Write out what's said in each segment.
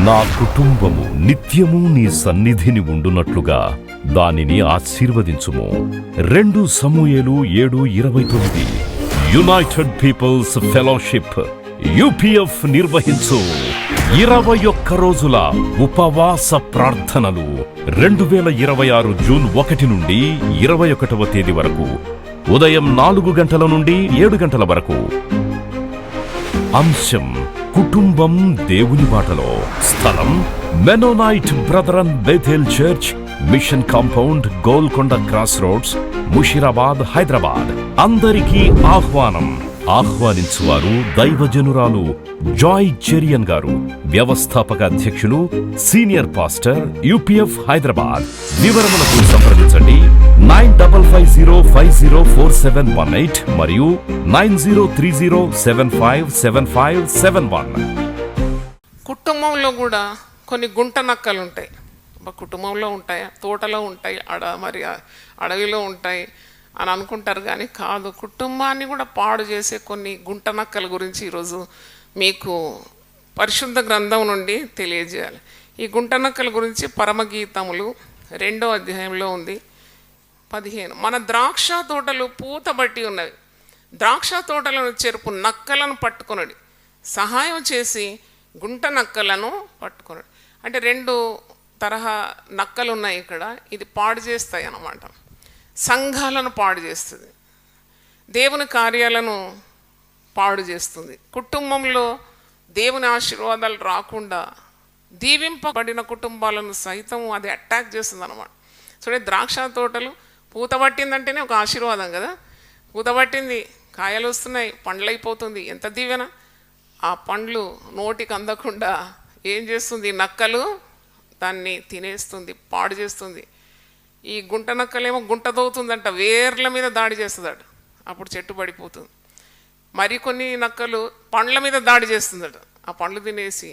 నా కుటుంబము నిత్యము నీ సన్నిధిని ఉండునట్లుగా దానిని ఆశీర్వదించుము. 2 సమూయేలు 7:29. యునైటెడ్ పీపుల్స్ ఫెలోషిప్ యూపీఎఫ్ నిర్వహించు 21 రోజుల ఉపవాస ప్రార్థనలు 2026 జూన్ 1 నుండి 21వ తేదీ వరకు ఉదయం 4 గంటల నుండి 7 గంటల వరకు. అంశం కుటుంబం దేవుని బాటలో. స్థలం Mennonite Brethren Bethel church, mission compound, Golconda cross roads, Musheerabad, Hyderabad. అందరికీ ఆహ్వానం. ఆహ్వానించువారు దైవజనురాలు జాయ్ చెరియన్ గారు, వ్యవస్థాపక అధ్యక్షులు, సీనియర్ పాస్టర్, యూపీఎఫ్ హైదరాబాద్. వివరములకు సంప్రదించండి 9050504718 మరియు 9030757571. కుటుంబంలో కూడా కొన్ని గుంట నక్కలు ఉంటాయి. కుటుంబంలో ఉంటాయా, తోటలో ఉంటాయి, అడవిలో ఉంటాయి అని అనుకుంటారు, కానీ కాదు. కుటుంబాన్ని కూడా పాడు చేసే కొన్ని గుంట నక్కల గురించి ఈరోజు మీకు పరిశుద్ధ గ్రంథం నుండి తెలియజేయాలి. ఈ గుంట నక్కల గురించి పరమగీతములు 2వ అధ్యాయంలో ఉంది 15. మన ద్రాక్ష తోటలు పూతబట్టి ఉన్నవి, ద్రాక్ష తోటలను చెరుపు నక్కలను పట్టుకొనడి, సహాయం చేసి గుంట నక్కలను పట్టుకొనడి. అంటే 2 తరహా నక్కలు ఉన్నాయి ఇక్కడ. ఇది పాడు చేస్తాయి అన్నమాట. సంఘాలను పాడు చేస్తుంది, దేవుని కార్యాలను పాడు చేస్తుంది. కుటుంబంలో దేవుని ఆశీర్వాదాలు రాకుండా దీవింపబడిన కుటుంబాలను సైతం అది అటాక్ చేస్తుంది అన్నమాట. చూడండి, ద్రాక్ష తోటలు పూత పట్టిందంటేనే ఒక ఆశీర్వాదం కదా. పూత పట్టింది, కాయలు వస్తున్నాయి, పండ్లు అయిపోతుంది, ఎంత దీవెన. ఆ పండ్లు నోటికి అందకుండా ఏం చేస్తుంది, నక్కలు దాన్ని తినేస్తుంది, పాడు చేస్తుంది. ఈ గుంట నక్కలేమో గుంట దోవుతుందంట, వేర్ల మీద దాడి చేస్తుందట, అప్పుడు చెట్టు పడిపోతుంది. మరికొన్ని నక్కలు పండ్ల మీద దాడి చేస్తుందట, ఆ పండ్లు తినేసి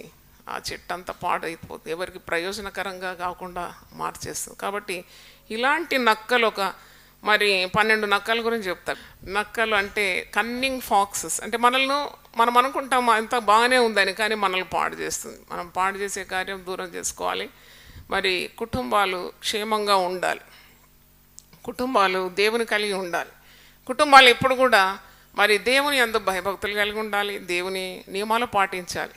ఆ చెట్టు అంతా పాడైపోతుంది, ఎవరికి ప్రయోజనకరంగా కాకుండా మార్చేస్తుంది. కాబట్టి ఇలాంటి నక్కలు ఒక 12 నక్కల గురించి చెప్తారు. నక్కలు అంటే కన్నింగ్ ఫాక్సెస్. అంటే మనం అనుకుంటాం అంత బాగానే ఉందని, కానీ మనల్ని పాడు చేస్తుంది. మనం పాడు చేసే కార్యం దూరం చేసుకోవాలి. కుటుంబాలు క్షేమంగా ఉండాలి, కుటుంబాలు దేవుని కలిగి ఉండాలి. కుటుంబాలు ఎప్పుడు కూడా దేవుని యందు భయభక్తులు కలిగి ఉండాలి, దేవుని నియమాలు పాటించాలి.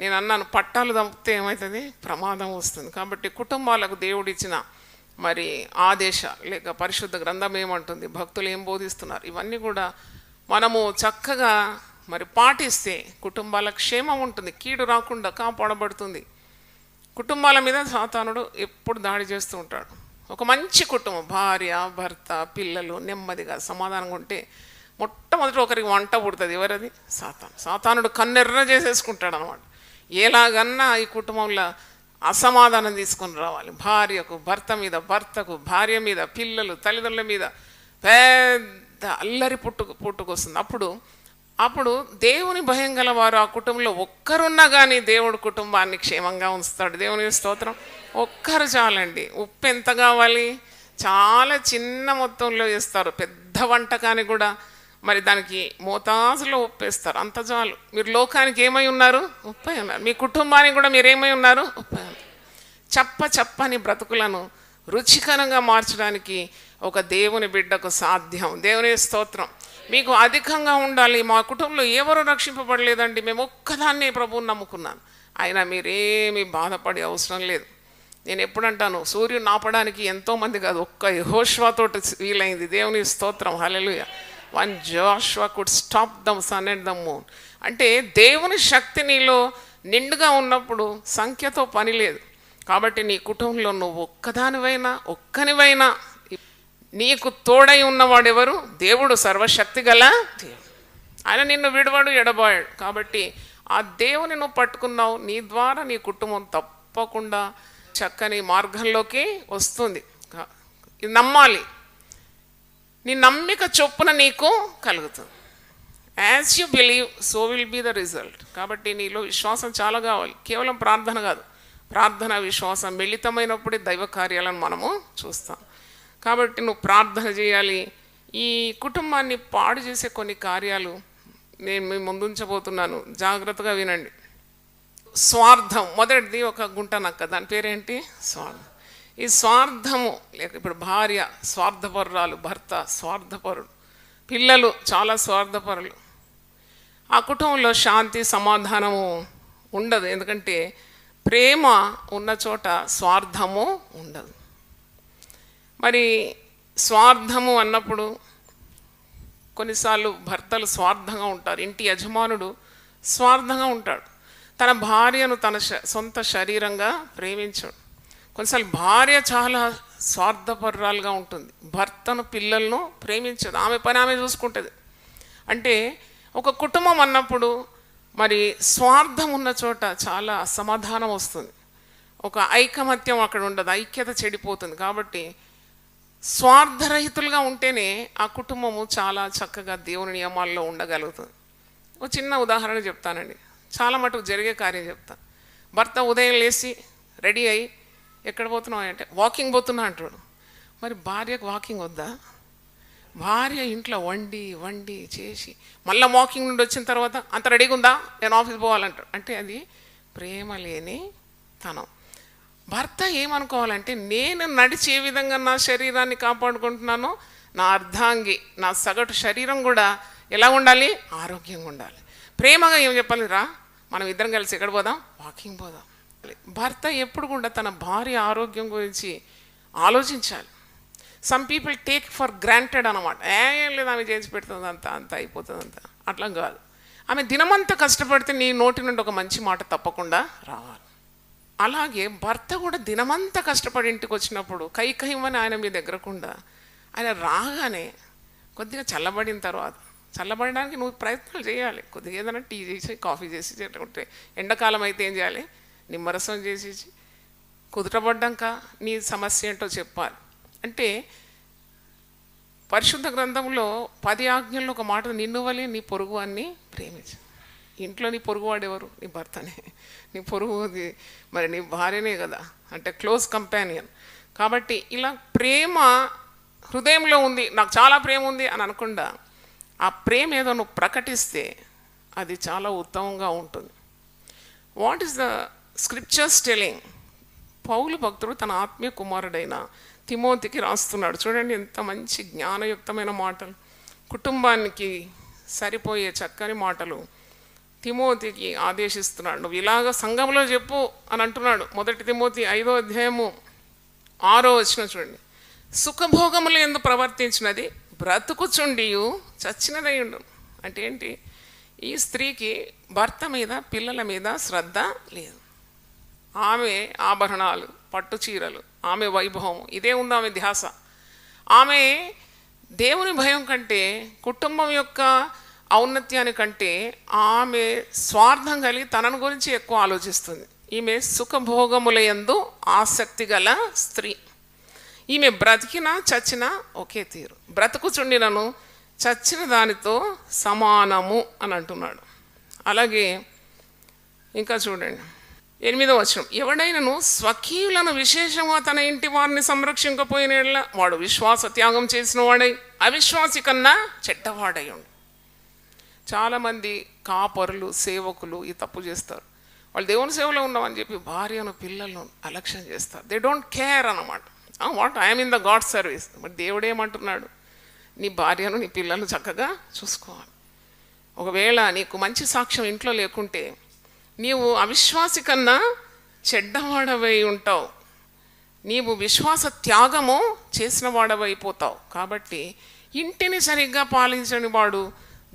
నేను అన్నాను, పట్టాలు తప్పితే ఏమవుతుంది, ప్రమాదం వస్తుంది. కాబట్టి కుటుంబాలకు దేవుడిచ్చిన ఆదేశ లేక పరిశుద్ధ గ్రంథం ఏమంటుంది, భక్తులు ఏం బోధిస్తున్నారు, ఇవన్నీ కూడా మనము చక్కగా పాటిస్తే కుటుంబాల క్షేమం ఉంటుంది, కీడు రాకుండా కాపాడబడుతుంది. కుటుంబాల మీద సాతానుడు ఎప్పుడు దాడి చేస్తూ ఉంటాడు. ఒక మంచి కుటుంబం, భార్య, భర్త, పిల్లలు నెమ్మదిగా సమాధానంగా ఉంటే మొట్టమొదటి ఒకరికి వంట పుడుతుంది. ఎవరది? సాతానుడు కన్నెర్ర చేసేసుకుంటాడు అనమాట. ఎలాగన్నా ఈ కుటుంబంలో అసమాధానం తీసుకొని రావాలి. భార్యకు భర్త మీద, భర్తకు భార్య మీద, పిల్లలు తల్లిదండ్రుల మీద పెద్ద అల్లరి పుట్టుకొస్తుంది. అప్పుడు దేవుని భయం గల వారు ఆ కుటుంబంలో ఒక్కరున్నా కానీ దేవుడు కుటుంబాన్ని క్షేమంగా ఉంచుతాడు. దేవుని స్తోత్రం. ఒక్కరు చాలండి. ఉప్పు ఎంత కావాలి? చాలా చిన్న మొత్తంలో వేస్తారు. పెద్ద వంటకానికి కూడా దానికి మోతాజులో ఉప్పు వేస్తారు, అంత చాలు. మీరు లోకానికి ఏమై ఉన్నారు? ఉప్పై ఉన్నారు. మీ కుటుంబానికి కూడా మీరేమై ఉన్నారు? ఉప్పై ఉన్నారు. చప్పని బ్రతుకులను రుచికరంగా మార్చడానికి ఒక దేవుని బిడ్డకు సాధ్యం. దేవుని స్తోత్రం. మీకు అధికంగా ఉండాలి. మా కుటుంబంలో ఎవరు రక్షింపబడలేదండి, మేము ఒక్కదాన్నే ప్రభువుని నమ్ముకున్నాను, అయినా మీరేమీ బాధపడే అవసరం లేదు. నేను ఎప్పుడంటాను, సూర్యుని ఆపడానికి ఎంతోమంది కాదు, ఒక్క యెహోషువతో వీలైంది. దేవుని స్తోత్రం. హల్లెలూయా. 1 Joshua could stop the sun and the moon. అంటే దేవుని శక్తి నీలో నిండుగా ఉన్నప్పుడు సంఖ్యతో పని లేదు. కాబట్టి నీ కుటుంబంలో నువ్వు ఒక్కనివైనా నీకు తోడై ఉన్నవాడెవరు? దేవుడు, సర్వశక్తి గల దేవుడు. ఆయన నిన్ను విడవాడు, ఎడబాయాడు. కాబట్టి ఆ దేవుని నువ్వు పట్టుకున్నావు, నీ ద్వారా నీ కుటుంబం తప్పకుండా చక్కని మార్గంలోకి వస్తుంది. ఇది నమ్మాలి. నీ నమ్మిక చొప్పున నీకు కలుగుతుంది. As you believe so will be the result. కాబట్టి నీలో విశ్వాసం చాలా కావాలి. కేవలం ప్రార్థన కాదు, ప్రార్థన విశ్వాసం మిళితమైనప్పుడే దైవ కార్యాలను మనము చూస్తాం. కాబట్టి నువ్వు ప్రార్థన చేయాలి. ఈ కుటుంబాన్ని పాడు చేసే కొన్ని కార్యాలు నేను మీ ముందుంచబోతున్నాను, జాగ్రత్తగా వినండి. స్వార్థం. మొదటిది ఒక గుంట నక్క, దాని పేరేంటి? స్వార్థం. ఈ స్వార్థము లేక ఇప్పుడు భార్య స్వార్థపరురాలు, భర్త స్వార్థపరుడు, పిల్లలు చాలా స్వార్థపరులు. ఆ కుటుంబంలో శాంతి సమాధానము ఉండదు. ఎందుకంటే ప్రేమ ఉన్న చోట స్వార్థము ఉండదు. మరి స్వార్థము అన్నప్పుడు కొన్నిసార్లు భర్తలు స్వార్థంగా ఉంటారు. ఇంటి యజమానుడు స్వార్థంగా ఉంటాడు. తన భార్యను తన సొంత శరీరంగా ప్రేమించాడు. కొన్నిసార్లు భార్య చాలా స్వార్థపరురాలుగా ఉంటుంది. భర్తను పిల్లలను ప్రేమించదు. ఆమె పని ఆమె చూసుకుంటుంది. అంటే ఒక కుటుంబం అన్నప్పుడు మరి స్వార్థం ఉన్న చోట చాలా అసమాధానం వస్తుంది. ఒక ఐకమత్యం అక్కడ ఉండదు, ఐక్యత చెడిపోతుంది. కాబట్టి స్వార్థరహితులుగా ఉంటేనే ఆ కుటుంబము చాలా చక్కగా దేవుని నియమాల్లో ఉండగలుగుతుంది. ఒక చిన్న ఉదాహరణ చెప్తానండి, చాలా మటుకు జరిగే కార్యం చెప్తాను. భర్త ఉదయం లేచి రెడీ అయ్యి ఎక్కడ పోతున్నావు అంటే వాకింగ్ పోతున్నా అంటాడు. మరి భార్యకు వాకింగ్ వద్దా? భార్య ఇంట్లో వండి చేసి మళ్ళీ వాకింగ్ నుండి వచ్చిన తర్వాత అంత రెడీగా ఉందా, నేను ఆఫీస్ పోవాలంటాడు. అంటే అది ప్రేమ లేని తనం. భర్త ఏమనుకోవాలంటే నేను నడిచి ఏ విధంగా నా శరీరాన్ని కాపాడుకుంటున్నానో నా అర్ధాంగి, నా సగటు శరీరం కూడా ఎలా ఉండాలి? ఆరోగ్యంగా ఉండాలి. ప్రేమగా ఏం చెప్పాలి? రా మనం ఇద్దరం కలిసి ఎక్కడ పోదాం? వాకింగ్ పోదాం. భర్త ఎప్పుడు కూడా తన భార్య ఆరోగ్యం గురించి ఆలోచించాలి. Some people take for granted అనమాట. ఏం లేదు ఆమె చేసి పెడుతుంది, అంత అయిపోతుంది, అంత అట్లా కాదు. ఆమె దినమంతా కష్టపడితే నీ నోటి నుండి ఒక మంచి మాట తప్పకుండా రావాలి. అలాగే భర్త కూడా దినమంతా కష్టపడి ఇంటికి వచ్చినప్పుడు కైకయ్యమని ఆయన మీ దగ్గరకుండా ఆయన రాగానే కొద్దిగా చల్లబడిన తర్వాత, చల్లబడడానికి నువ్వు ప్రయత్నాలు చేయాలి. కొద్దిగా ఏదైనా టీ చేసి కాఫీ చేసి ఉంటే, ఎండాకాలం అయితే ఏం చేయాలి? నిమ్మరసం చేసి కుదుటపడ్డాక నీ సమస్య ఏంటో చెప్పాలి. అంటే పరిశుద్ధ గ్రంథంలో 10 ఆజ్ఞల్లో ఒక మాట, నిన్ను వలె నీ పొరుగు అన్ని ప్రేమించు. ఇంట్లో నీ పొరుగువాడెవరు? నీ భర్తనే. నీ పొరుగుది మరి నీ భార్యనే కదా, అంటే క్లోజ్ కంపానియన్. కాబట్టి ఇలా ప్రేమ హృదయంలో ఉంది, నాకు చాలా ప్రేమ ఉంది అని అనకుండా ఆ ప్రేమ ఏదో నువ్వు ప్రకటిస్తే అది చాలా ఉత్తమంగా ఉంటుంది. What is the scriptures telling? పౌలు భక్తుడు తన ఆత్మీయ కుమారుడైన తిమోతికి రాస్తున్నాడు. చూడండి ఎంత మంచి జ్ఞానయుక్తమైన మాటలు, కుటుంబానికి సరిపోయే చక్కని మాటలు తిమోతికి ఆదేశిస్తున్నాడు. నువ్వు ఇలాగ సంఘంలో చెప్పు అని అంటున్నాడు. 1 తిమోతి 5వ అధ్యాయము 6వ వచనం చూడండి. సుఖభోగములు ఎందు ప్రవర్తించినది బ్రతుకుచుండియు చచ్చినదై ఉండు. అంటే ఏంటి? ఈ స్త్రీకి భర్త మీద పిల్లల మీద శ్రద్ధ లేదు. ఆమె ఆభరణాలు, పట్టు చీరలు, ఆమె వైభవం, ఇదే ఉంది ఆమె ధ్యాస. ఆమె దేవుని భయం కంటే, కుటుంబం యొక్క ఔన్నత్యానికంటే ఆమె స్వార్థం కలిగి తనను గురించి ఎక్కువ ఆలోచిస్తుంది. ఈమె సుఖభోగముల యందు ఆసక్తి గల స్త్రీ. ఈమె బ్రతికినా చచ్చినా ఒకే తీరు. బ్రతుకుచుండినను చచ్చిన దానితో సమానము అని అంటున్నాడు. అలాగే ఇంకా చూడండి 8వ వచనం, ఎవడైనను స్వకీయులను విశేషంగా తన ఇంటి వారిని సంరక్షించకపోయిన వాడు విశ్వాస త్యాగం చేసిన వాడై అవిశ్వాసి కన్నా చెడ్డవాడై ఉండు. చాలామంది కాపరులు, సేవకులు ఈ తప్పు చేస్తారు. వాళ్ళు దేవుని సేవలో ఉన్నామని చెప్పి భార్యను పిల్లలను అలక్ష్యం చేస్తారు. దే డోంట్ కేర్ అన్నమాట. What I'm in the God service. But దేవుడు ఏమంటున్నాడు? నీ భార్యను నీ పిల్లలను చక్కగా చూసుకోవాలి. ఒకవేళ నీకు మంచి సాక్ష్యం ఇంట్లో లేకుంటే నీవు అవిశ్వాసి కన్నా చెడ్డవాడవై ఉంటావు. నీవు విశ్వాస త్యాగము చేసిన వాడవైపోతావు. కాబట్టి ఇంటిని సరిగ్గా పాలించని వాడు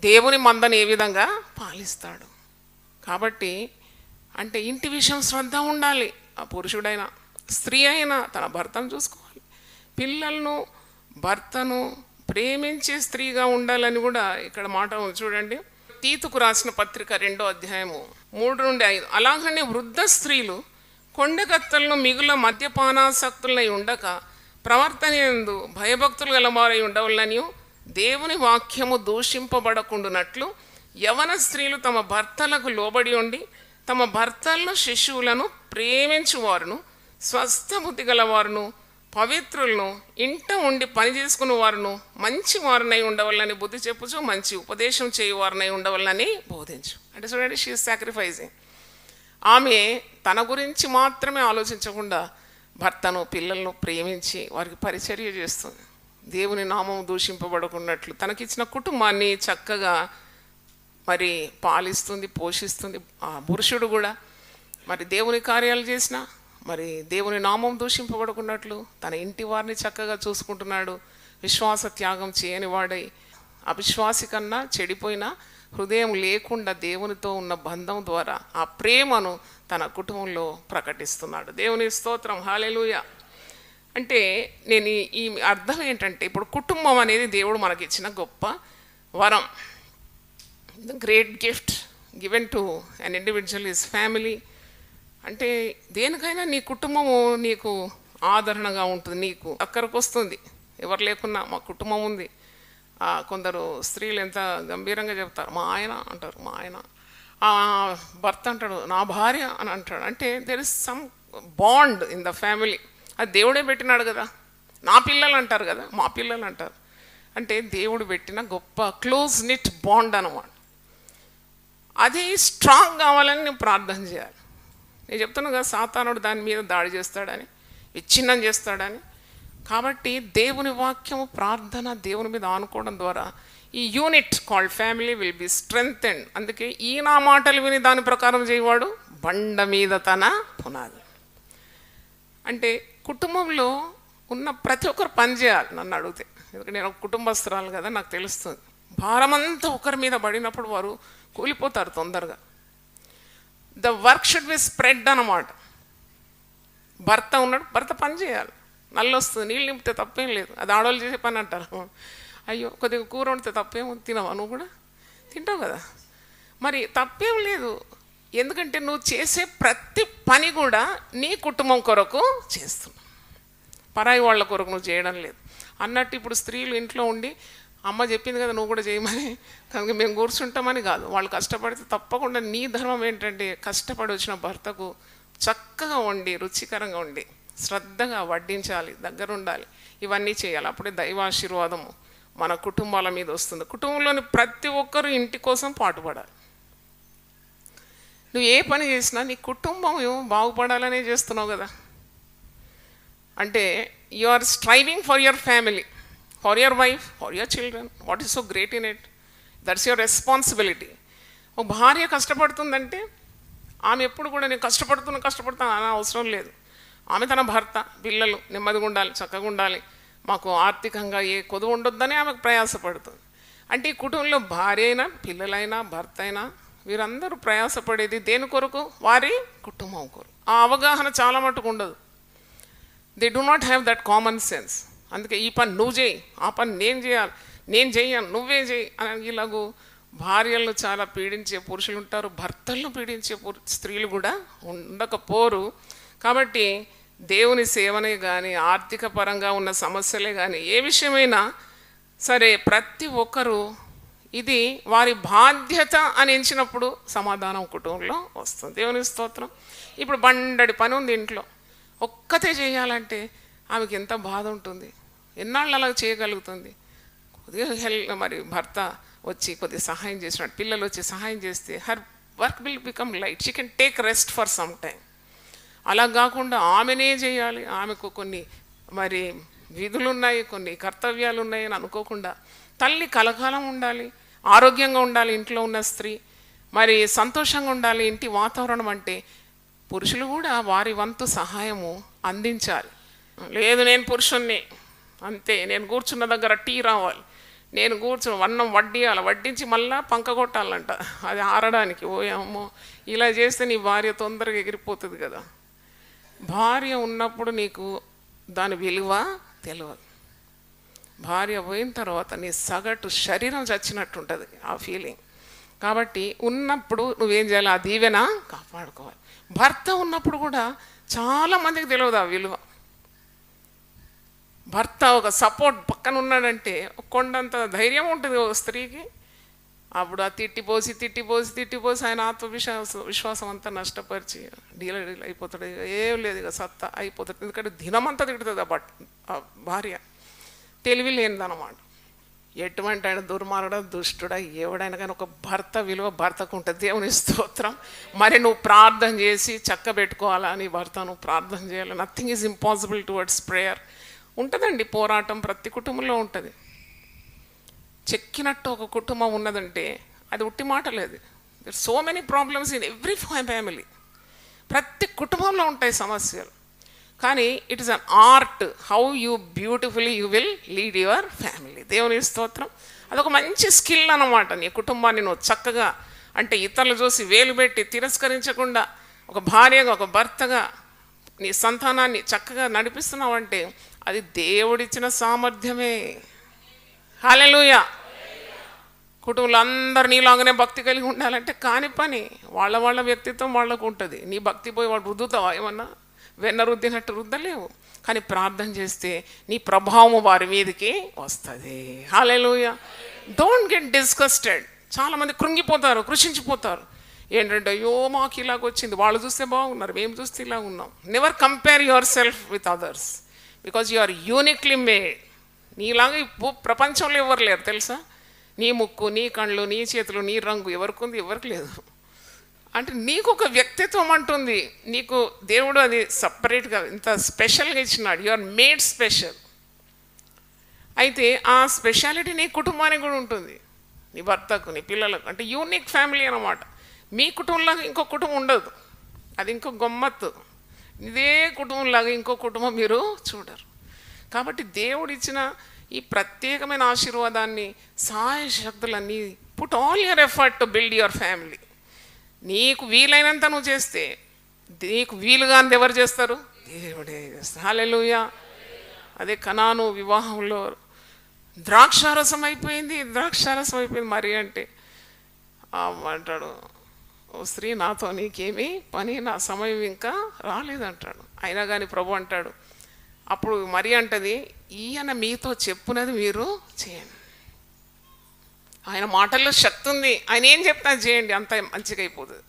దేవుని మందని ఏ విధంగా పాలిస్తాడు? కాబట్టి అంటే ఇంటి విషయం శ్రద్ధ ఉండాలి. ఆ పురుషుడైనా స్త్రీ అయినా తన భర్తను చూసుకోవాలి. పిల్లలను, భర్తను ప్రేమించే స్త్రీగా ఉండాలని కూడా ఇక్కడ మాట చూడండి. తీతుకు రాసిన పత్రిక 2వ అధ్యాయము 3 నుండి 5. అలాగనే వృద్ధ స్త్రీలు కొండకత్తలను మిగుల మద్యపానాసక్తులై ఉండక ప్రవర్తన యందు భయభక్తులు గలవారై ఉండవలననియు దేవుని వాక్యము దూషింపబడకుండునట్లు యవన స్త్రీలు తమ భర్తలకు లోబడి ఉండి తమ భర్తలను శిశువులను ప్రేమించువారును స్వస్థ బుద్ధి గలవారును పవిత్రులను ఇంట ఉండి పని చేసుకున్న వారును మంచి వారినై ఉండవాలని బుద్ధి చెప్పుచు మంచి ఉపదేశం చేయువారినై ఉండవాలని బోధించు. అంటే చూడండి, షీ ఈజ్ సాక్రిఫైజింగ్. ఆమె తన గురించి మాత్రమే ఆలోచించకుండా భర్తను పిల్లలను ప్రేమించి వారికి పరిచర్య చేస్తుంది. దేవుని నామం దూషింపబడకున్నట్లు తనకిచ్చిన కుటుంబాన్ని చక్కగా మరి పాలిస్తుంది, పోషిస్తుంది. ఆ పురుషుడు కూడా మరి దేవుని కార్యాలు చేసిన మరి దేవుని నామం దూషింపబడుకున్నట్లు తన ఇంటి వారిని చక్కగా చూసుకుంటున్నాడు. విశ్వాస త్యాగం చేయని వాడై అవిశ్వాసి కన్నా చెడిపోయిన హృదయం లేకుండా దేవునితో ఉన్న బంధం ద్వారా ఆ ప్రేమను తన కుటుంబంలో ప్రకటిస్తున్నాడు. దేవుని స్తోత్రం, హల్లెలూయా. అంటే నేను ఈ అర్థం ఏంటంటే, ఇప్పుడు కుటుంబం అనేది దేవుడు మనకిచ్చిన గొప్ప వరం. The great gift given to an individual is family. అంటే దేనికైనా నీ కుటుంబము నీకు ఆదరణగా ఉంటుంది, నీకు అక్కడికి వస్తుంది. ఎవరు లేకున్నా మా కుటుంబం ఉంది. కొందరు స్త్రీలు ఎంత గంభీరంగా చెప్తారు, మా ఆయన అంటారు, మా ఆయన. భర్త అంటాడు నా భార్య అని అంటాడు. అంటే there is some bond in the family. అది దేవుడే పెట్టినాడు కదా. నా పిల్లలు అంటారు కదా, మా పిల్లలు అంటారు. అంటే దేవుడు పెట్టిన గొప్ప క్లోజ్ నిట్ బాండ్ అన్నమాట. అది స్ట్రాంగ్ కావాలని నేను ప్రార్థన చేయాలి. నేను చెప్తున్నాను కదా, సాతానుడు దాని మీద దాడి చేస్తాడని, విచ్ఛిన్నం చేస్తాడని. కాబట్టి దేవుని వాక్యము, ప్రార్థన, దేవుని మీద ఆనుకోవడం ద్వారా ఈ unit called family will be strengthened. అందుకే ఈ నా మాటలు విని దాని ప్రకారం చేయవాడు బండ మీద తన పునాది. అంటే కుటుంబంలో ఉన్న ప్రతి ఒక్కరు పని చేయాలి. నన్ను అడిగితే, ఎందుకంటే నేను ఒక కుటుంబస్తురాలు కదా, నాకు తెలుస్తుంది. భారమంతా ఒకరి మీద పడినప్పుడు వారు కూలిపోతారు తొందరగా. The work should be spread అన్నమాట. భర్త ఉన్నాడు, భర్త పని చేయాలి. నల్లు వస్తుంది, నీళ్ళు నింపితే తప్పేం లేదు, అది ఆడవాళ్ళు చేసే పని అంటారు. అయ్యో కొద్దిగా కూర వండితే తప్పేమో, తినవా నువ్వు కూడా తింటావు కదా, మరి తప్పేం లేదు. ఎందుకంటే నువ్వు చేసే ప్రతి పని కూడా నీ కుటుంబం కొరకు చేస్తున్నావు, పరాయి వాళ్ళ కొరకు నువ్వు చేయడం లేదు అన్నట్టు. ఇప్పుడు స్త్రీలు ఇంట్లో ఉండి అమ్మ చెప్పింది కదా నువ్వు కూడా చేయమని, కనుక మేము కూర్చుంటామని కాదు. వాళ్ళు కష్టపడితే తప్పకుండా నీ ధర్మం ఏంటంటే కష్టపడి వచ్చిన భర్తకు చక్కగా వండి, రుచికరంగా వండి, శ్రద్ధగా వడ్డించాలి, దగ్గర ఉండాలి, ఇవన్నీ చేయాలి. అప్పుడే దైవాశీర్వాదము మన కుటుంబాల మీద వస్తుంది. కుటుంబంలోని ప్రతి ఒక్కరూ ఇంటి కోసం పాటుపడాలి. నువ్వు ఏ పని చేసినా నీ కుటుంబం బాగుపడాలనే చేస్తున్నావు కదా. అంటే you are striving for your family, for your wife, for your children. What is so great in it? That's your responsibility. ఒక భార్య కష్టపడుతుందంటే ఆమె ఎప్పుడు కూడా నేను కష్టపడుతాను అనే అవసరం లేదు. ఆమె తన భర్త, పిల్లలు నెమ్మదిగా ఉండాలి, చక్కగా ఉండాలి, మాకు ఆర్థికంగా ఏ కొదువు ఉండొద్దని ఆమెకు ప్రయాసపడుతుంది. అంటే ఈ కుటుంబంలో భార్య అయినా, పిల్లలైనా, భర్త అయినా వీరందరూ ప్రయాసపడేది దేని కొరకు? వారి కుటుంబం కొరకు. ఆ అవగాహన చాలా మటుకు ఉండదు. They do not have that common sense. అందుకే ఈ పని నువ్వు చేయి, ఆ పని నేను చేయాలి, నేను చెయ్యను నువ్వే చేయి అని ఇలాగూ భార్యలను చాలా పీడించే పురుషులు ఉంటారు, భర్తలను పీడించే స్త్రీలు కూడా ఉండకపోరు. కాబట్టి దేవుని సేవనే కానీ, ఆర్థిక పరంగా ఉన్న సమస్యలే కానీ, ఏ విషయమైనా సరే ప్రతి ఒక్కరూ ఇది వారి బాధ్యత అని ఎంచినప్పుడు సమాధానం కుటుంబంలో వస్తుంది. దేవుని స్తోత్రం. ఇప్పుడు బండడి పని ఉంది ఇంట్లో, ఒక్కతే చేయాలంటే ఆమెకి ఎంత బాధ ఉంటుంది, ఎన్నాళ్ళు అలా చేయగలుగుతుంది? కొద్దిగా మరి భర్త వచ్చి కొద్దిగా సహాయం చేసినట్టు, పిల్లలు వచ్చి సహాయం చేస్తే her work will become light, she can take rest for some time. అలా కాకుండా ఆమెనే చేయాలి, ఆమెకు కొన్ని మరి విధులు ఉన్నాయి, కొన్ని కర్తవ్యాలు ఉన్నాయి అని అనుకోకుండా తల్లి కలకాలం ఉండాలి, ఆరోగ్యంగా ఉండాలి ఇంట్లో ఉన్న స్త్రీ, మరి సంతోషంగా ఉండాలి ఇంటి వాతావరణం. అంటే పురుషులు కూడా వారి వంతు సహాయము అందించాలి. లేదు నేను పురుషుణ్ణి అంతే, నేను కూర్చున్న దగ్గర టీ రావాలి, నేను అన్నం వడ్డియాలి, వడ్డించి మళ్ళీ పంక కొట్టాలంట అది ఆరడానికి. ఓయమ్మో, ఇలా చేస్తే నీ భార్య తొందరగా ఎగిరిపోతుంది కదా. భార్య ఉన్నప్పుడు నీకు దాని విలువ తెలియదు. భార్య పోయిన తర్వాత నీ సగటు శరీరం చచ్చినట్టు ఉంటుంది ఆ ఫీలింగ్. కాబట్టి ఉన్నప్పుడు నువ్వేం చేయాలి? ఆ దీవెన కాపాడుకోవాలి. భర్త ఉన్నప్పుడు కూడా చాలామందికి తెలియదు ఆ విలువ. భర్త ఒక సపోర్ట్ పక్కన ఉన్నాడంటే కొండంత ధైర్యం ఉంటుంది ఒక స్త్రీకి. అప్పుడు ఆ తిట్టిపోసి ఆయన విశ్వాసం అంతా నష్టపరిచి డీల అయిపోతాడు. ఏం లేదు, ఇక సత్తా అయిపోతుంది. ఎందుకంటే దినమంతా తిడుతుంది ఆ భార్య, తెలివి లేనిదన్నమాట. ఎటువంటి ఆయన దుర్మార్గుడా దుష్టుడా ఎవడైనా కానీ ఒక భర్త విలువ భర్తకు ఉంటుంది. దేవుని స్తోత్రం. మరి నువ్వు ప్రార్థన చేసి చక్కబెట్టుకోవాలా నీ భర్త, నువ్వు ప్రార్థన చేయాలి. Nothing is impossible towards prayer. ఉంటుందండి పోరాటం, ప్రతి కుటుంబంలో ఉంటుంది. చెక్కినట్టు ఒక కుటుంబం ఉన్నదంటే అది ఉట్టి మాట లేదు. There so many problems in every family. ప్రతి కుటుంబంలో ఉంటాయి సమస్యలు. కానీ it is an art how you beautifully you will lead your family. దేవుని స్తోత్రం. అదొక మంచి స్కిల్ అన్నమాట. నీ కుటుంబాన్ని నువ్వు చక్కగా, అంటే ఇతరులు చూసి వేలు పెట్టి తిరస్కరించకుండా ఒక భార్యగా, ఒక భర్తగా నీ సంతానాన్ని చక్కగా నడిపిస్తున్నావు అంటే అది దేవుడిచ్చిన సామర్థ్యమే. హల్లెలూయా. కుటుంబంలో అందరు నీలాగానే భక్తి కలిగి ఉండాలంటే కాని పని. వాళ్ళ వ్యక్తిత్వం వాళ్ళకు ఉంటుంది. నీ భక్తి పోయి వాడు రుద్దుతావా? ఏమన్నా వెన్న రుద్దినట్టు రుద్దలేవు. కానీ ప్రార్థన చేస్తే నీ ప్రభావం వారి మీదకి వస్తుంది. హల్లెలూయా. Don't get disgusted. చాలామంది కృంగిపోతారు, కృషించిపోతారు. ఏంటంటే అయ్యో మాకు ఇలాగ వచ్చింది, వాళ్ళు చూస్తే బాగున్నారు, మేము చూస్తే ఇలా ఉన్నాం. Never compare yourself with others because you are uniquely made. నీలాగా ప్రపంచంలో ఎవరు లేరు తెలుసా. నీ ముక్కు, నీ కళ్ళు, నీ చేతులు, నీ రంగు ఎవరికి ఉంది? ఎవరికి లేదు. అంటే నీకు ఒక వ్యక్తిత్వం అంటుంది. నీకు దేవుడు అది సపరేట్గా ఇంత స్పెషల్గా ఇచ్చినాడు. You are made special. అయితే ఆ స్పెషాలిటీ నీ కుటుంబానికి కూడా ఉంటుంది, నీ భర్తకు, నీ పిల్లలకు. అంటే యూనిక్ ఫ్యామిలీ అన్నమాట. మీ కుటుంబంలాగా ఇంకో కుటుంబం ఉండదు. అది ఇంకో గమ్మత్తు. ఇదే కుటుంబంలాగా ఇంకో కుటుంబం మీరు చూడరు. కాబట్టి దేవుడిచ్చిన ఈ ప్రత్యేకమైన ఆశీర్వాదాన్ని, సహాయ శక్తులన్నీ, put all your effort to build your family. నీకు వీలైనంత నువ్వు చేస్తే, నీకు వీలుగాని ఎవరు చేస్తారు? దేవుడే చేస్తారు. హల్లెలూయా. అదే కనాను వివాహంలో ద్రాక్షారసం అయిపోయింది. మరి అంటే అంటాడు, ఓ స్త్రీ నాతో నీకేమీ పని, నా సమయం ఇంకా రాలేదంటాడు. అయినా కానీ ప్రభు అంటాడు, అప్పుడు మరి అంటది, ఈయన మీతో చెప్పునది మీరు చేయండి. ఆయన మాటల్లో శక్తి ఉంది. ఆయన ఏం చెప్తా చేయండి, అంత మంచిగా అయిపోతుంది.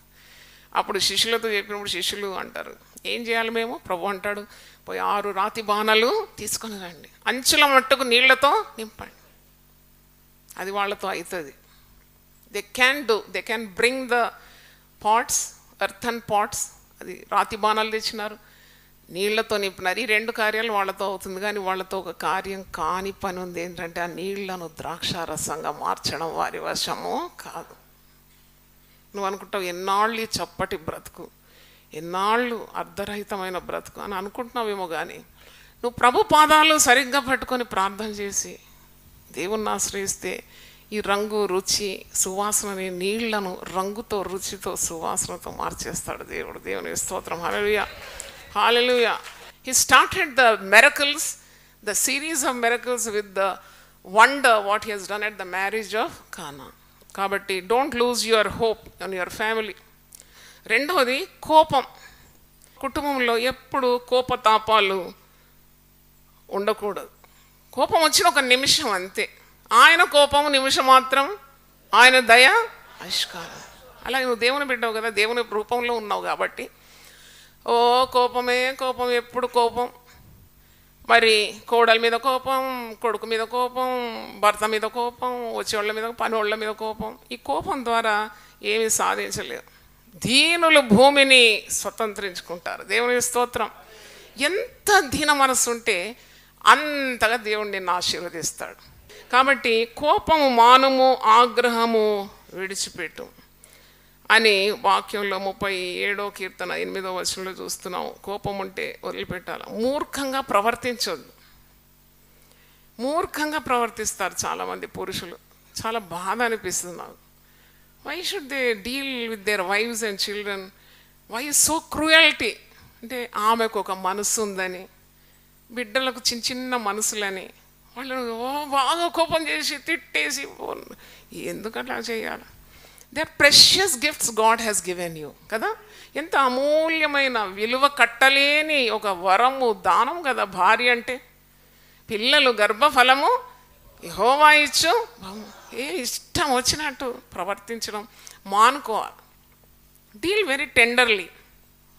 అప్పుడు శిష్యులతో చెప్పినప్పుడు శిష్యులు అంటారు, ఏం చేయాలి మేము? ప్రభు అంటాడు, పోయి 6 రాతి బాణాలు తీసుకొని రండి, అంచుల మట్టుకు నీళ్లతో నింపండి. అది వాళ్ళతో అవుతుంది. They can bring the pots, earthen pots. అది రాతి బాణాలు తెచ్చినారు, నీళ్లతో నింపినారు. ఈ 2 కార్యాలు వాళ్ళతో అవుతుంది. కానీ వాళ్ళతో ఒక కార్యం కాని పని ఉంది. ఏంటంటే ఆ నీళ్లను ద్రాక్షారసంగా మార్చడం వారి వశము కాదు. నువ్వు అనుకుంటావు ఎన్నాళ్ళు ఈ చప్పటి బ్రతుకు, ఎన్నాళ్ళు అర్ధరహితమైన బ్రతుకు అని అనుకుంటున్నావేమో. కానీ నువ్వు ప్రభు పాదాలు సరిగ్గా పట్టుకొని ప్రార్థన చేసి దేవుణ్ణి ఆశ్రయిస్తే ఈ రంగు, రుచి, సువాసనని, నీళ్లను రంగుతో, రుచితో, సువాసనతో మార్చేస్తాడు దేవుడు. దేవుని స్తోత్రం. హల్లెలూయా. Hallelujah. He started the miracles, the series of miracles with the wonder what he has done at the marriage of Cana. Kabatti don't lose your hope on your family. రెండవది కోపం. కుటుంబంలో ఎప్పుడు కోపతాపాలు ఉండకూడదు. కోపం వచ్చిన ఒక నిమిషం అంతే. ఆయన కోపం నిమిషం మాత్రం, ఆయన దయ ఆయుష్కాలం. అలాగే నువ్వు దేవుని బిడ్డవు కదా, దేవుని రూపంలో ఉన్నావు కాబట్టి ఓ కోపమే కోపం, ఎప్పుడు కోపం. మరి కోడల మీద కోపం, కొడుకు మీద కోపం, భర్త మీద కోపం, వచ్చేవాళ్ళ మీద, పనివాళ్ళ మీద కోపం. ఈ కోపం ద్వారా ఏమీ సాధించలేదు. దీనులు భూమిని స్వతంత్రించుకుంటారు. దేవుని స్తోత్రం. ఎంత దీన మనస్సు ఉంటే అంతగా దేవుడు నిన్ను ఆశీర్వదిస్తాడు. కాబట్టి కోపము మానుము, ఆగ్రహము విడిచిపెట్టు అని వాక్యంలో 37వ కీర్తన 8వ వచనంలో చూస్తున్నాం. కోపం ఉంటే వదిలిపెట్టాలి. మూర్ఖంగా ప్రవర్తించొద్దు. మూర్ఖంగా ప్రవర్తిస్తారు చాలామంది పురుషులు. చాలా బాధ అనిపిస్తుంది నాకు. Why should they deal with their wifes and children? Why so cruelty? అంటే ఆమెకు ఒక మనసు ఉందని, బిడ్డలకు చిన్న చిన్న మనసులని వాళ్ళను బాగా కోపం చేసి తిట్టేసి, ఎందుకు అట్లా చేయాలి? They are precious gifts God has given you కదా. ఎంత అమూల్యమైన, విలువ కట్టలేని ఒక వరము, దానం కదా భార్య అంటే. పిల్లలు గర్భఫలము యెహోవా ఇచ్చు. ఏ ఇష్టం వచ్చినట్టు ప్రవర్తించడం మానుకోవాలి. Deal very tenderly.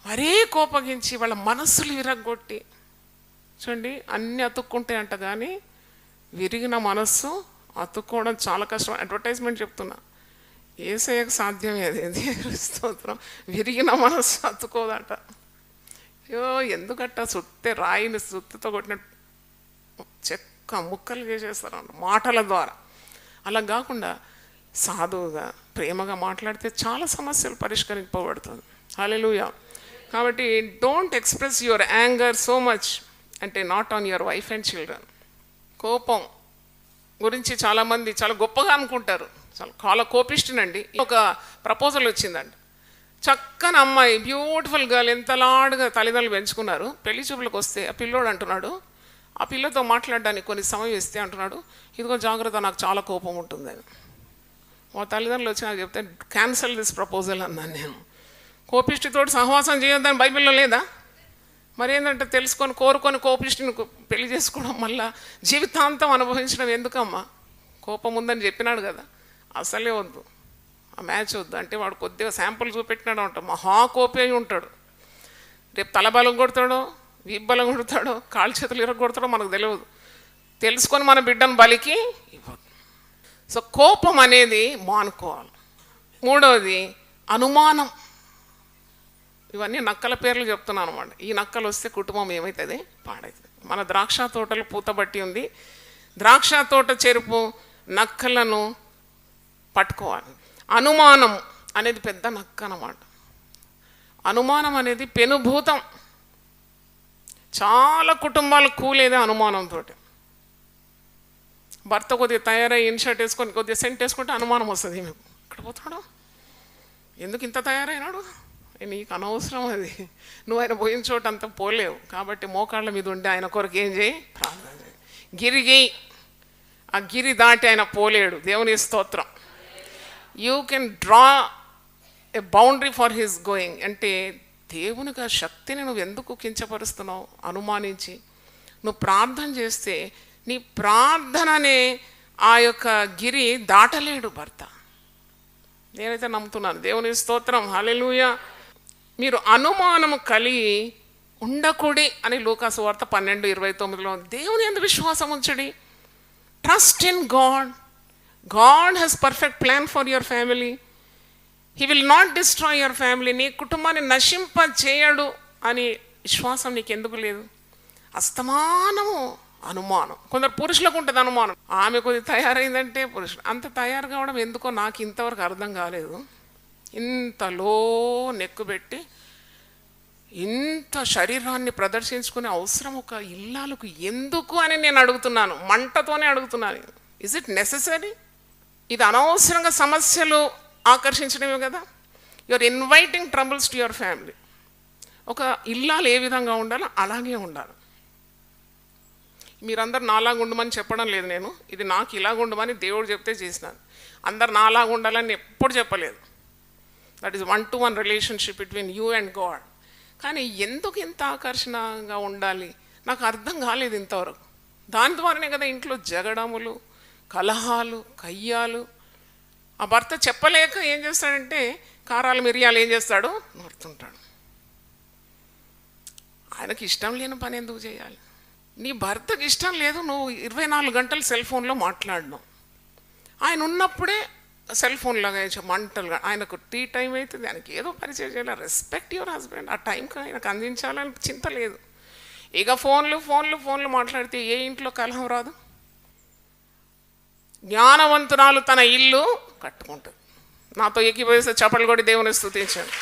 మరే కోపగించి వాళ్ళ మనస్సులు విరగొట్టి, చూడండి అన్నీ అతుక్కుంటే అంట, కానీ విరిగిన మనస్సు అతుక్కోవడం చాలా కష్టం. అడ్వర్టైజ్మెంట్ చెప్తున్నా, ఏసయ్యకు సాధ్యమే అది. స్తోత్రం. విరిగిన మనసు అతుక్కోదట. అయ్యో ఎందుకట్ట, సుత్తే రాయిని సుత్తితో కొట్టిన చెక్క ముక్కలు చేసేస్తారంట మాటల ద్వారా. అలా కాకుండా సాధువుగా ప్రేమగా మాట్లాడితే చాలా సమస్యలు పరిష్కరింపబడుతుంది. హల్లెలూయా. కాబట్టి don't express your anger so much, అంటే not on your wife and children. కోపం గురించి చాలామంది చాలా గొప్పగా అనుకుంటారు, చాలా కోపిష్టినండి. ఒక ప్రపోజల్ వచ్చిందండి, చక్కని అమ్మాయి, బ్యూటిఫుల్ గర్ల్, ఎంతలాడుగా తల్లిదండ్రులు పెంచుకున్నారు. పెళ్లి చూపులకు వస్తే ఆ పిల్లోడు అంటున్నాడు, ఆ పిల్లతో మాట్లాడడానికి కొన్ని సమయం ఇస్తే అంటున్నాడు, ఇదిగో జాగ్రత్త, నాకు చాలా కోపం ఉంటుందని. మా తల్లిదండ్రులు వచ్చి నాకు చెప్తే క్యాన్సల్ దిస్ ప్రపోజల్ అన్నాను నేను. కోపిష్టితోటి సహవాసం చేయొద్దని బైబిల్లో లేదా? మరి ఏంటంటే తెలుసుకొని కోరుకొని కోపిష్టిని పెళ్లి చేసుకోవడం, మళ్ళా జీవితాంతం అనుభవించడం ఎందుకమ్మా? కోపం ఉందని చెప్పినాడు కదా, అసలే వద్దు, ఆ మ్యాచ్ వద్దు అంటే వాడు కొద్దిగా శాంపుల్ చూపెట్టినాడు అంట, మహా కోపి అయి ఉంటాడు. రేపు తల బలం కొడతాడో, వీపు బలం కొడతాడో, కాళ్ళు చేతులు ఇరగొడతాడో మనకు తెలియదు. తెలుసుకొని మన బిడ్డను బలికి ఇవ్వదు. సో కోపం అనేది మానుకోవాలి. మూడవది అనుమానం. ఇవన్నీ నక్కల పేర్లు చెప్తున్నాను అనమాట. ఈ నక్కలు వస్తే కుటుంబం ఏమవుతుంది? పాడవుతుంది. మన ద్రాక్ష తోటలు పూతబట్టి ఉంది, ద్రాక్ష తోట చెరుపు నక్కలను పట్టుకోవాలి. అనుమానం అనేది పెద్ద నక్క అన్నమాట. అనుమానం అనేది పెనుభూతం. చాలా కుటుంబాలు కూలేదే అనుమానంతో. భర్త కొద్దిగా తయారై ఇన్షర్ట్ వేసుకొని కొద్దిగా సెంట్ వేసుకుంటే అనుమానం వస్తుంది, మేము ఇక్కడ పోతాడు, ఎందుకు ఇంత తయారైనాడు, నీకు అనవసరం అది, నువ్వు ఆయన పోయిన చోట అంతా పోలేవు. కాబట్టి మోకాళ్ళ మీద ఉండి ఆయన కొరకు ఏం చేయి? ప్రార్థన చేయి. గిరిగి ఆ గిరి దాటి ఆయన పోలేడు. దేవుని స్తోత్రం. You can draw a boundary for his going. అంటే దేవునికి ఆ శక్తిని నువ్వు ఎందుకు కించపరుస్తున్నావు? అనుమానించి నువ్వు ప్రార్థన చేస్తే నీ ప్రార్థననే ఆ యొక్క గిరి దాటలేడు భర్త. నేనైతే నమ్ముతున్నాను. దేవుని స్తోత్రం. హల్లెలూయా. మీరు అనుమానము కలిగి ఉండకూడి అని లూకాసు వార్త 12:29లో దేవుని యందు విశ్వాసం ఉంచడి. Trust in God. God has perfect plan for your family. He will not destroy your family. నీ కుటుంబాన్ని నశింప చేయడు అని విశ్వాసం నీకు ఎందుకు లేదు? అస్తమానము అనుమానం. కొందరు పురుషులకు ఉంటుంది అనుమానం, ఆమె కొద్దిగా తయారైందంటే పురుషుడు అంత తయారు కావడం ఎందుకో నాకు ఇంతవరకు అర్థం కాలేదు. ఇంతలో నెక్కుబెట్టి ఇంత శరీరాన్ని ప్రదర్శించుకునే అవసరం ఒక ఇల్లాలకు ఎందుకు అని నేను అడుగుతున్నాను, మంటతోనే అడుగుతున్నాను. Is it necessary? ఇది అనవసరంగా సమస్యలు ఆకర్షించడమే కదా. You are inviting troubles to your family. ఒక ఇల్లాలు ఏ విధంగా ఉండాలో అలాగే ఉండాలి. మీరందరు నాలాగా ఉండమని చెప్పడం లేదు నేను, ఇది నాకు ఇలాగ ఉండమని దేవుడు చెప్తే చేసినాను. అందరు నాలాగా ఉండాలని ఎప్పుడు చెప్పలేదు. That is 1-to-1 relationship between you and God. కానీ ఎందుకు ఇంత ఆకర్షణగా ఉండాలి నాకు అర్థం కాలేదు ఇంతవరకు. దాని ద్వారానే కదా ఇంట్లో జగడములు, కలహాలు, కయ్యాలు. ఆ భర్త చెప్పలేక ఏం చేస్తాడంటే కారాలు మిరియాలు ఏం చేస్తాడు? నూరుతుంటాడు. ఆయనకి ఇష్టం లేని పని ఎందుకు చేయాలి? నీ భర్తకి ఇష్టం లేదు నువ్వు 24 గంటలు సెల్ ఫోన్లో మాట్లాడడం. ఆయన ఉన్నప్పుడే సెల్ ఫోన్ లాగా మంటలుగా ఆయనకు టీ టైం అవుతుంది, ఆయనకి ఏదో పరిచయం చేయాలి. Respect your husband. ఆ టైంకి ఆయనకు అందించాలని చింత లేదు. ఇక ఫోన్లు మాట్లాడితే ఏ ఇంట్లో కలహం రాదు? జ్ఞానవంతురాలు తన ఇల్లు కట్టుకుంటుంది. నాతో ఏకీభవిస్తే చప్పట్లు కొట్టి దేవుని స్తుతించాను.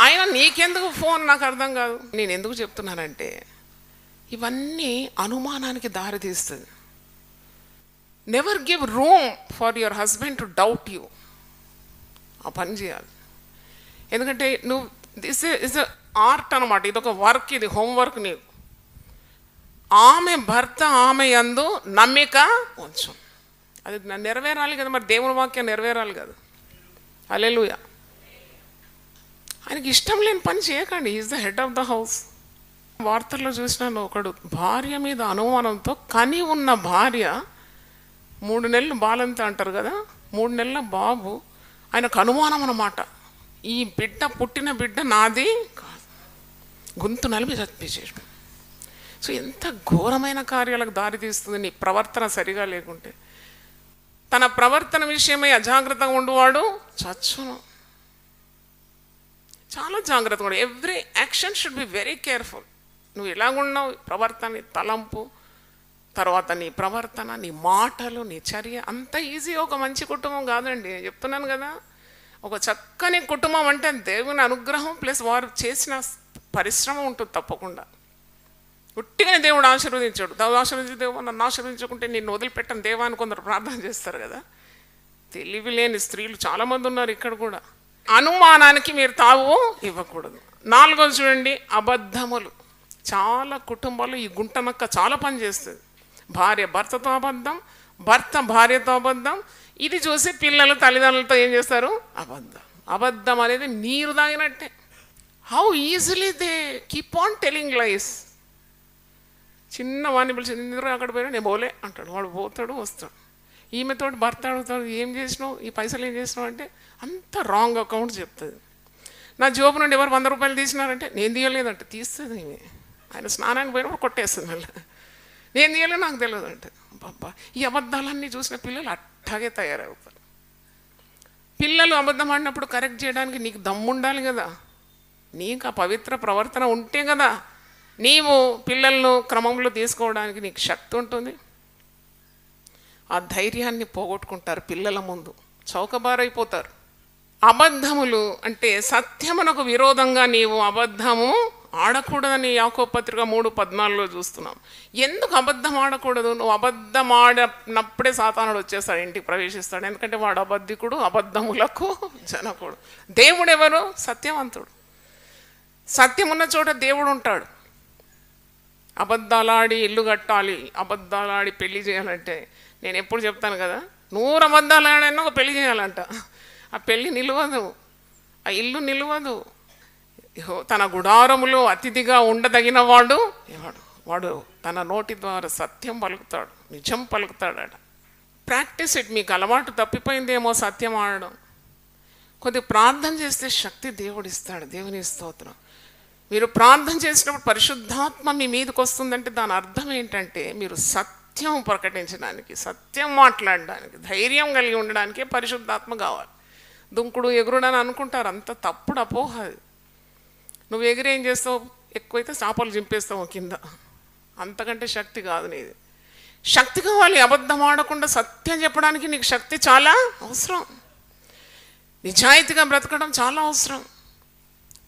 ఆయన నీకెందుకు ఫోన్ నాకు అర్థం కాదు. నేను ఎందుకు చెప్తున్నానంటే ఇవన్నీ అనుమానానికి దారితీస్తుంది. Never give room for your husband to doubt you. ఆ పని చేయాలి. ఎందుకంటే నువ్వు దిస్ ఇస్ ఆర్ట్ అనమాట. ఇది ఒక వర్క్, ఇది హోంవర్క్. నీకు ఆమె భర్త ఆమె యందు నమ్మిక ఉంచు. అది నెరవేరాలి కదా, మరి దేవుని వాక్యం నెరవేరాలి కదా. హల్లెలూయా. ఆయనకి ఇష్టం లేని పని చేయకండి. Is the head of the house. వార్తల్లో చూసినాను, ఒకడు భార్య మీద అనుమానంతో కని ఉన్న భార్య 3 నెలలు బాలంత అంటారు కదా, 3 నెలల బాబు, ఆయనకు అనుమానం అన్నమాట, ఈ పుట్టిన బిడ్డ నాది కాదు, గొంతు నలిపి చచ్చిపోయాడు. సో ఎంత ఘోరమైన కార్యాలకు దారి తీస్తుంది నీ ప్రవర్తన సరిగా లేకుంటే. తన ప్రవర్తన విషయమై అజాగ్రత్తగా ఉండువాడు చచ్చును. చాలా జాగ్రత్తగా ఉండు. Every action should be very careful. నువ్వు ఎలాగున్నావు, ప్రవర్తన, తలంపు, తర్వాత నీ ప్రవర్తన, నీ మాటలు, నీ చర్య, అంత ఈజీ ఒక మంచి కుటుంబం కాదండి. చెప్తున్నాను కదా, ఒక చక్కని కుటుంబం అంటే దేవుని అనుగ్రహం ప్లస్ వారు చేసిన పరిశ్రమ ఉంటుంది తప్పకుండా. ఉట్టిగానే దేవుడు ఆశీర్వదించాడు. దేవుడు ఆశీర్వదించి, దేవుడు నన్ను ఆశీర్వదించుకుంటే నిన్ను వదిలిపెట్టను దేవా అని కొందరు ప్రార్థన చేస్తారు కదా. తెలివి లేని స్త్రీలు చాలామంది ఉన్నారు ఇక్కడ కూడా. అనుమానానికి మీరు తావు ఇవ్వకూడదు. 4వ చూడండి, అబద్ధములు. చాలా కుటుంబాలు ఈ గుంటనక్క చాలా పని చేస్తుంది. భార్య భర్తతో అబద్ధం, భర్త భార్యతో అబద్ధం. ఇది చూసి పిల్లలు తల్లిదండ్రులతో ఏం చేస్తారు, అబద్ధం. అబద్ధం అనేది నీరు తాగినట్టే. How easily they keep on telling lies. చిన్న వాడిని పిలిచి నిద్ర అక్కడ పోయినా నేను పోలే అంటాడు. వాడు పోతాడు వస్తాడు. ఈమెతోటి భర్త అడుగుతాడు, ఏం చేసినావు, ఈ పైసలు ఏం చేసినావు అంటే అంత రాంగ్ అకౌంట్ చెప్తుంది. నా జోబు నుండి ఎవరు 100 రూపాయలు తీసినారంటే నేను తీయలేదంటే తీస్తుంది. ఈమె ఆయన స్నానానికి పోయినప్పుడు కొట్టేస్తుంది. మళ్ళీ నేను తీయలేదు, నాకు తెలియదు అంటే. బాబా, ఈ అబద్ధాలన్నీ చూసిన పిల్లలు అట్టాగే తయారవుతారు. పిల్లలు అబద్ధం ఆడినప్పుడు కరెక్ట్ చేయడానికి నీకు దమ్ము ఉండాలి కదా. నీకు ఆ పవిత్ర ప్రవర్తన ఉంటే కదా నీవు పిల్లలను క్రమంలో తీసుకోవడానికి నీకు శక్తి ఉంటుంది. ఆ ధైర్యాన్ని పోగొట్టుకుంటారు పిల్లల ముందు, చౌకబారైపోతారు. అబద్ధములు అంటే సత్యమునకు విరోధంగా నీవు అబద్ధము ఆడకూడదని యాకోబు పత్రిక 3:14 చూస్తున్నాం. ఎందుకు అబద్ధం ఆడకూడదు? నువ్వు అబద్ధం ఆడినప్పుడే సాతానుడు వచ్చేస్తాడు, ఇంటికి ప్రవేశిస్తాడు. ఎందుకంటే వాడు అబద్ధికుడు, అబద్ధములకు జనకుడు. దేవుడు ఎవరు? సత్యవంతుడు. సత్యం ఉన్న చోట దేవుడు ఉంటాడు. అబద్ధాలాడి ఇల్లు కట్టాలి, అబద్ధాలాడి పెళ్లి చేయాలంటే నేను ఎప్పుడు చెప్తాను కదా, 100 అబద్ధాలు ఆడైనా ఒక పెళ్లి చేయాలంట. ఆ పెళ్ళి నిలవదు, ఆ ఇల్లు నిలవదు. తన గుడారములో అతిథిగా ఉండదగిన వాడు ఎవడు? వాడు తన నోటి ద్వారా సత్యం పలుకుతాడు, నిజం పలుకుతాడట. Practice it. మీకు అలవాటు తప్పిపోయిందేమో సత్యం ఆడడం. కొద్దిగా ప్రార్థన చేస్తే శక్తి దేవుడు ఇస్తాడు. దేవుని స్తోత్రం. మీరు ప్రార్థన చేసినప్పుడు పరిశుద్ధాత్మ మీ మీదకి వస్తుందంటే దాని అర్థం ఏంటంటే మీరు సత్యం ప్రకటించడానికి, సత్యం మాట్లాడడానికి, ధైర్యం కలిగి ఉండడానికే పరిశుద్ధాత్మ కావాలి. దుంకుడు ఎగురుడు అని అనుకుంటారు, అంత తప్పుడు అపోహ అది. నువ్వు ఎగిరి ఏం చేస్తావు? ఎక్కువైతే చేపలు చింపేస్తావు కింద. అంతకంటే శక్తి కాదు నీది. శక్తి కావాలి. అబద్ధం ఆడకుండా సత్యం చెప్పడానికి నీకు శక్తి చాలా అవసరం. నిజాయితీగా బ్రతకడం చాలా అవసరం.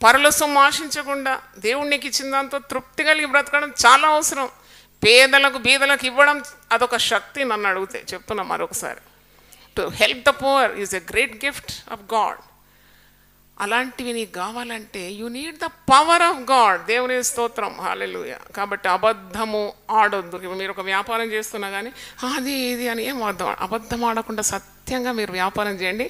పరుల సొమ్ము ఆశించకుండా దేవుడు నీకు ఇచ్చిన దాంతో తృప్తి కలిగి బ్రతకడం చాలా అవసరం. పేదలకు బీదలకు ఇవ్వడం అదొక శక్తి. నన్ను అడిగితే చెప్తున్నా మరొకసారి, to help the poor is a great gift of God. అలాంటివి నీకు కావాలంటే you need the power of God. దేవుని స్తోత్రం, హల్లెలూయా. కాబట్టి అబద్ధము ఆడొద్దు. మీరు ఒక వ్యాపారం చేస్తున్నా కానీ అది ఇది అని ఏం అబద్ధం ఆడకుండా సత్యంగా మీరు వ్యాపారం చేయండి.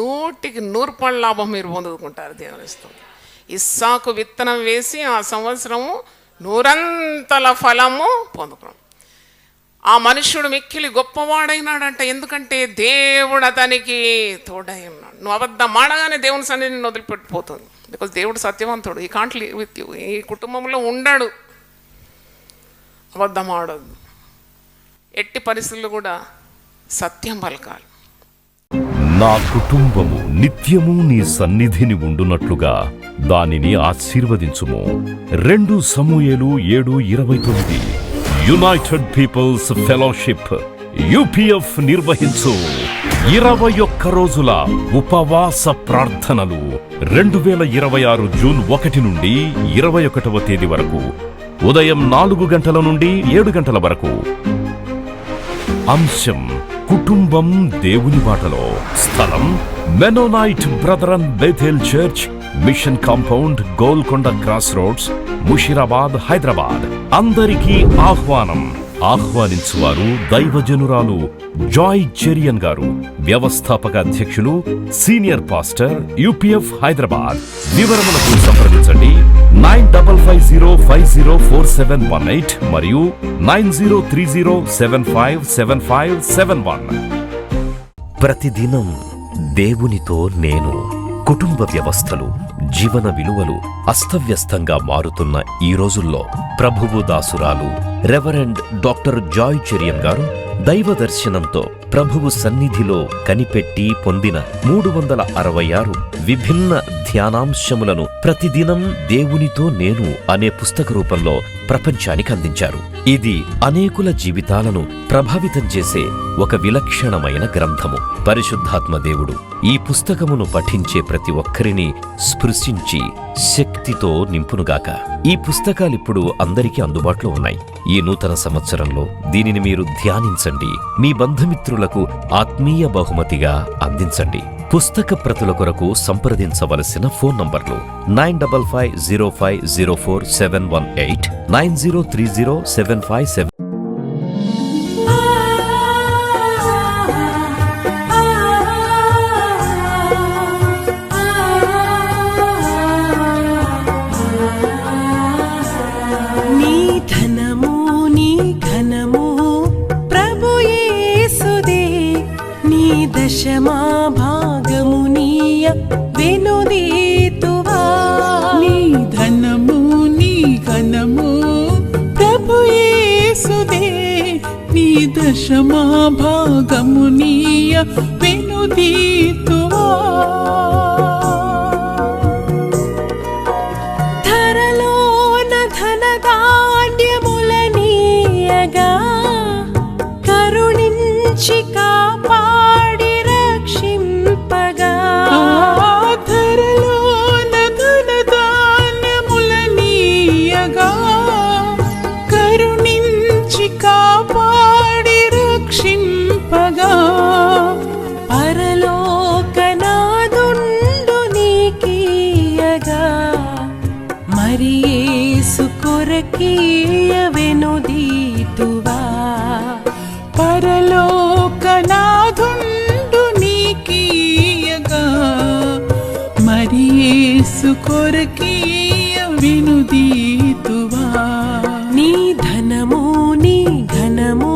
100కి 100 లాభం మీరు పొందుకుంటారు. దేవుని స్తోత్రం. ఇస్సాకు విత్తనం వేసి ఆ సంవత్సరము 100 ఫలము పొందుకున్నాం. ఆ మనుష్యుడు మిక్కిలి గొప్పవాడైనాడంట. ఎందుకంటే దేవుడు అతనికి తోడై ఉన్నాడు. నువ్వు అబద్ధం ఆడగానే దేవుని సన్నిధిని నిన్ను వదిలిపెట్టిపోతుంది. బికాజ్ దేవుడు సత్యవంతుడు. ఈ కాంట్ లివ్ విత్ యూ. ఈ కుటుంబంలో ఉండడు. అబద్ధం ఆడొద్దు. ఎట్టి పరిస్థితుల్లో కూడా సత్యం పలకాలి. నా కుటుంబము నిత్యము నీ సన్నిధిని ఉండునట్లుగా దానిని ఆశీర్వదించుము. 2 సమూయేలు 7:29. యునైటెడ్ పీపుల్స్ ఫెలోషిప్ UPF నిర్వహించు 21 రోజుల ఉపవాస ప్రార్థనలు 2026 జూన్ 1 నుండి 21వ తేదీ వరకు ఉదయం 4 గంటల నుండి 7 గంటల వరకు. అంశం కుటుంబం దేవుని బాటలో. స్థలం Mennonite Brethren Bethel church, mission compound, Golconda cross roads, Musheerabad, Hyderabad. అందరికీ ఆహ్వానం. ఆహ్వానించువారు దైవజనురాలు జాయ్ చెరియన్ గారు, వ్యవస్థాపక అధ్యక్షులు, సీనియర్ పాస్టర్, UPF హైదరాబాద్. వివరములకు సంప్రదించండి 9550504718 మరియు 9030757571. ప్రతిదినం దేవునితో నేను. కుటుంబ వ్యవస్థలు, జీవన విలువలు అస్తవ్యస్తంగా మారుతున్న ఈ రోజుల్లో ప్రభువు దాసురాలు రెవరెండ్ డాక్టర్ జాయ్ చెరియన్ గారు దైవ దర్శనంతో ప్రభువు సన్నిధిలో కనిపెట్టి పొందిన 366 విభిన్న ధ్యానాంశములను ప్రతిదినం దేవునితో నేను అనే పుస్తక రూపంలో ప్రపంచానికి అందించారు. ఇది అనేకుల జీవితాలను ప్రభావితం చేసే ఒక విలక్షణమైన గ్రంథము. పరిశుద్ధాత్మ దేవుడు ఈ పుస్తకమును పఠించే ప్రతి ఒక్కరిని స్పృశించి శక్తితో నింపునుగాక. ఈ పుస్తకాలిప్పుడు అందరికీ అందుబాటులో ఉన్నాయి. ఈ నూతన సంవత్సరంలో దీనిని మీరు ధ్యానించండి, మీ బంధుమిత్రులకు ఆత్మీయ బహుమతిగా అందించండి. పుస్తక ప్రతుల కొరకు సంప్రదించవలసిన ఫోన్ నంబర్లు 9550504718, 903075. దశమా భాగమునీయ వెనుదీతువా. నీ ధనము నీ ఘనము ప్రభు యేసుదే, నీ దశమా భాగమునీయ వెనుదీతువా. ధరలోన ధనధాన్యములనీయగా కరుణించి కాపాడి రక్షింపగా. ధరలోన ధనధాన్యములనీయగా కరుణించి కాపాడి రక్షింపగా. పరలోకనాదుండు నీకీయగా మరి యేసు కొరకీయ వెనుదీతువా. పరలోకనాథుండు నీకీయగా మరి యేసు కొరకీయ వెనుదీతువా. నీ ధనము నీ ఘనము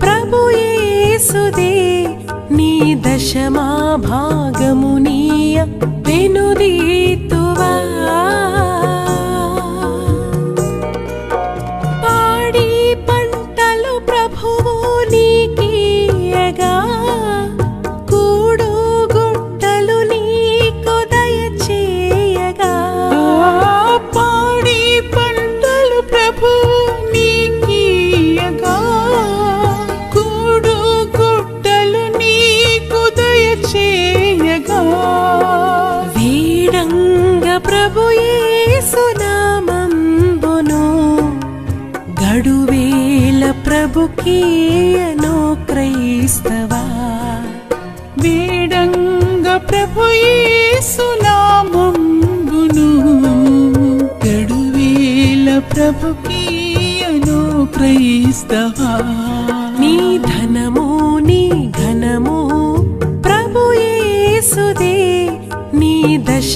ప్రభు యేసుదే, నీ దశమా భాగమునీయ వెనుదీతువా. పాడి పంటలు ప్రభువు నీకీయగా కూడు గుట్టలు నీకు దయచేయగా. పాడి పంటలు ప్రభు నీకీయగా కూడు గుట్టలు నీకు దయచేయగా. వీడంగ ప్రభు యేసు నామంబును గడువేల ప్రభుకీయను క్రైస్తవా. వేడంగ ప్రభు యేసు నామంబును గడువేల ప్రభుకీయను క్రైస్తవా. నీ ధనము నీ ఘనము ప్రభు యేసుదే, నీ దశ